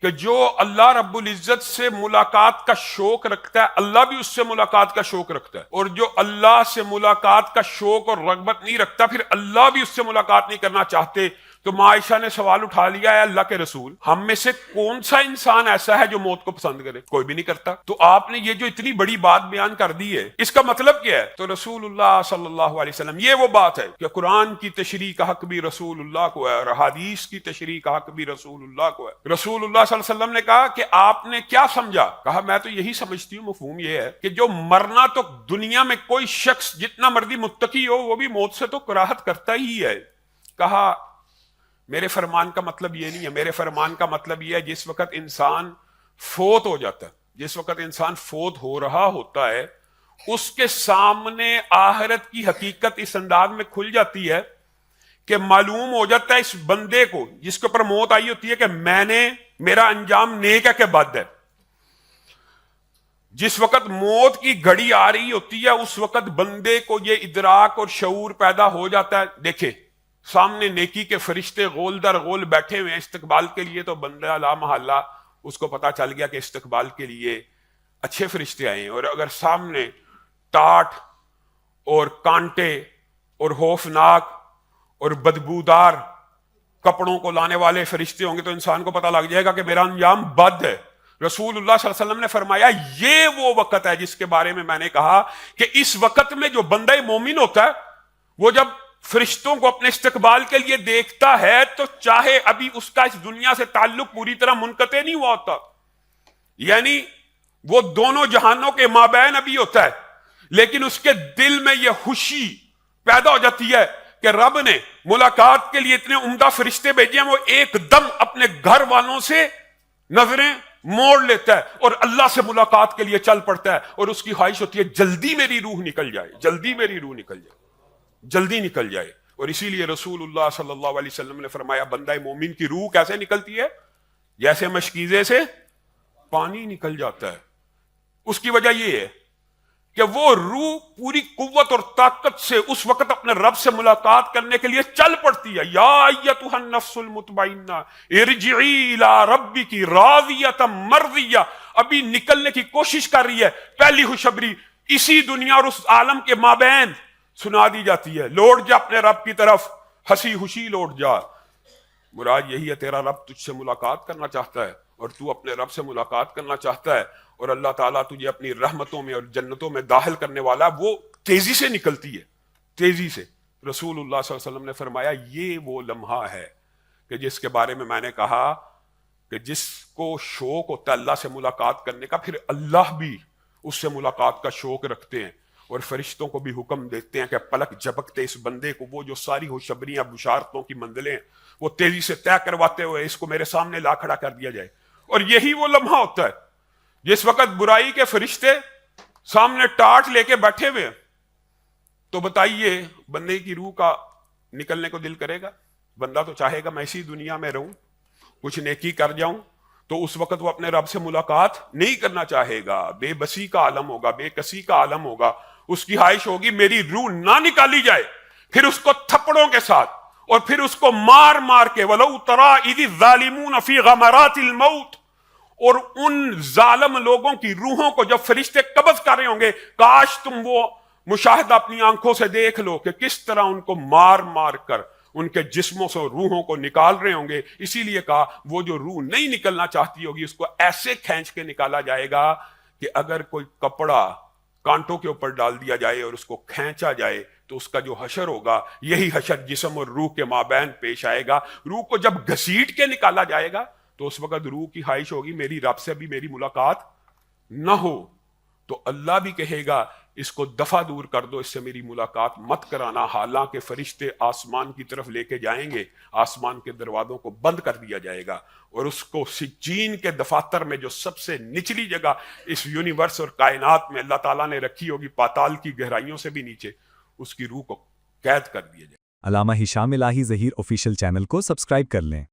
کہ جو اللہ رب العزت سے ملاقات کا شوق رکھتا ہے اللہ بھی اس سے ملاقات کا شوق رکھتا ہے، اور جو اللہ سے ملاقات کا شوق اور رغبت نہیں رکھتا پھر اللہ بھی اس سے ملاقات نہیں کرنا چاہتے۔ تو ماں عائشہ نے سوال اٹھا لیا ہے، اللہ کے رسول ہم میں سے کون سا انسان ایسا ہے جو موت کو پسند کرے؟ کوئی بھی نہیں کرتا۔ تو آپ نے یہ جو اتنی بڑی بات بیان کر دی ہے اس کا مطلب کیا ہے؟ تو رسول اللہ صلی اللہ علیہ وسلم، یہ وہ بات ہے کہ قرآن کی تشریح کا حق بھی رسول اللہ کو ہے اور حدیث کی تشریح کا حق بھی رسول اللہ کو ہے۔ رسول اللہ صلی اللہ علیہ وسلم نے کہا کہ آپ نے کیا سمجھا؟ کہا میں تو یہی سمجھتی ہوں، مفہوم یہ ہے کہ جو مرنا تو دنیا میں کوئی شخص جتنا مرضی متقی ہو وہ بھی موت سے تو کراہت کرتا ہی ہے۔ کہا میرے فرمان کا مطلب یہ نہیں ہے، میرے فرمان کا مطلب یہ ہے جس وقت انسان فوت ہو جاتا ہے، جس وقت انسان فوت ہو رہا ہوتا ہے اس کے سامنے آخرت کی حقیقت اس انداز میں کھل جاتی ہے کہ معلوم ہو جاتا ہے اس بندے کو جس کے اوپر موت آئی ہوتی ہے کہ میرا انجام نیک ہے کہ بد ہے۔ جس وقت موت کی گھڑی آ رہی ہوتی ہے اس وقت بندے کو یہ ادراک اور شعور پیدا ہو جاتا ہے، دیکھے سامنے نیکی کے فرشتے غول در غول بیٹھے ہوئے ہیں استقبال کے لیے، تو بندہ لا محالہ اس کو پتا چل گیا کہ استقبال کے لیے اچھے فرشتے آئے ہیں۔ اور اگر سامنے ٹاٹ اور کانٹے اور خوفناک اور بدبودار کپڑوں کو لانے والے فرشتے ہوں گے تو انسان کو پتا لگ جائے گا کہ میرا انجام بد ہے۔ رسول اللہ صلی اللہ علیہ وسلم نے فرمایا یہ وہ وقت ہے جس کے بارے میں نے کہا کہ اس وقت میں جو بندہ مومن ہوتا ہے وہ جب فرشتوں کو اپنے استقبال کے لیے دیکھتا ہے تو چاہے ابھی اس کا اس دنیا سے تعلق پوری طرح منقطع نہیں ہوا ہوتا، یعنی وہ دونوں جہانوں کے مابین ابھی ہوتا ہے، لیکن اس کے دل میں یہ خوشی پیدا ہو جاتی ہے کہ رب نے ملاقات کے لیے اتنے عمدہ فرشتے بھیجے ہیں، وہ ایک دم اپنے گھر والوں سے نظریں موڑ لیتا ہے اور اللہ سے ملاقات کے لیے چل پڑتا ہے، اور اس کی خواہش ہوتی ہے جلدی میری روح نکل جائے، جلدی میری روح نکل جائے، جلدی نکل جائے۔ اور اسی لیے رسول اللہ صلی اللہ علیہ وسلم نے فرمایا بندہ مومن کی روح کیسے نکلتی ہے؟ جیسے مشکیزے سے پانی نکل جاتا ہے۔ اس کی وجہ یہ ہے کہ وہ روح پوری قوت اور طاقت سے اس وقت اپنے رب سے ملاقات کرنے کے لیے چل پڑتی ہے۔ یا ایتھا النفس المطمئنہ ارجعی الی ربک راضیۃ مرضیہ، ابھی نکلنے کی کوشش کر رہی ہے، پہلی خوشخبری اسی دنیا اور اس عالم کے مابین سنا دی جاتی ہے، لوٹ جا اپنے رب کی طرف، ہنسی خوشی لوٹ جا۔ مراد یہی ہے تیرا رب تجھ سے ملاقات کرنا چاہتا ہے اور تو اپنے رب سے ملاقات کرنا چاہتا ہے، اور اللہ تعالیٰ تجھے اپنی رحمتوں میں اور جنتوں میں داخل کرنے والا، وہ تیزی سے نکلتی ہے، تیزی سے۔ رسول اللہ صلی اللہ علیہ وسلم نے فرمایا یہ وہ لمحہ ہے کہ جس کے بارے میں نے کہا کہ جس کو شوق ہوتا ہے اللہ سے ملاقات کرنے کا پھر اللہ بھی اس سے ملاقات کا شوق رکھتے ہیں اور فرشتوں کو بھی حکم دیتے ہیں کہ پلک جھپکتے اس بندے کو وہ جو ساری خوشخبریاں بشارتوں کی منزلیں وہ تیزی سے طے کرواتے ہوئے اس کو میرے سامنے لا کھڑا کر دیا جائے۔ اور یہی وہ لمحہ ہوتا ہے جس وقت برائی کے فرشتے سامنے ٹاٹ لے کے بیٹھے ہوئے، تو بتائیے بندے کی روح کا نکلنے کو دل کرے گا؟ بندہ تو چاہے گا میں اسی دنیا میں رہوں، کچھ نیکی کر جاؤں، تو اس وقت وہ اپنے رب سے ملاقات نہیں کرنا چاہے گا، بے بسی کا عالم ہوگا، بے کسی کا عالم ہوگا، اس کی خواہش ہوگی میری روح نہ نکالی جائے، پھر اس کو تھپڑوں کے ساتھ اور پھر اس کو مار مار کے وَلَوْ تَرَىٰ إِذِ الظَّالِمُونَ فِي غَمَرَاتِ الْمَوْتِ، اور ان ظالم لوگوں کی روحوں کو جب فرشتے قبض کر رہے ہوں گے کاش تم وہ مشاہدہ اپنی آنکھوں سے دیکھ لو کہ کس طرح ان کو مار مار کر ان کے جسموں سے روحوں کو نکال رہے ہوں گے۔ اسی لیے کہا وہ جو روح نہیں نکلنا چاہتی ہوگی اس کو ایسے کھینچ کے نکالا جائے گا کہ اگر کوئی کپڑا کانٹوں کے اوپر ڈال دیا جائے اور اس کو کھینچا جائے تو اس کا جو حشر ہوگا یہی حشر جسم اور روح کے مابین پیش آئے گا۔ روح کو جب گھسیٹ کے نکالا جائے گا تو اس وقت روح کی خواہش ہوگی میری رب سے بھی میری ملاقات نہ ہو، تو اللہ بھی کہے گا اس کو دفع دور کر دو، اس سے میری ملاقات مت کرانا، حالانکہ فرشتے آسمان کی طرف لے کے جائیں گے، آسمان کے دروازوں کو بند کر دیا جائے گا اور اس کو سجین کے دفاتر میں جو سب سے نچلی جگہ اس یونیورس اور کائنات میں اللہ تعالیٰ نے رکھی ہوگی پاتال کی گہرائیوں سے بھی نیچے، اس کی روح کو قید کر دیا جائے۔ علامہ ہشام الہی ظہیر آفیشیل چینل کو سبسکرائب کر لیں۔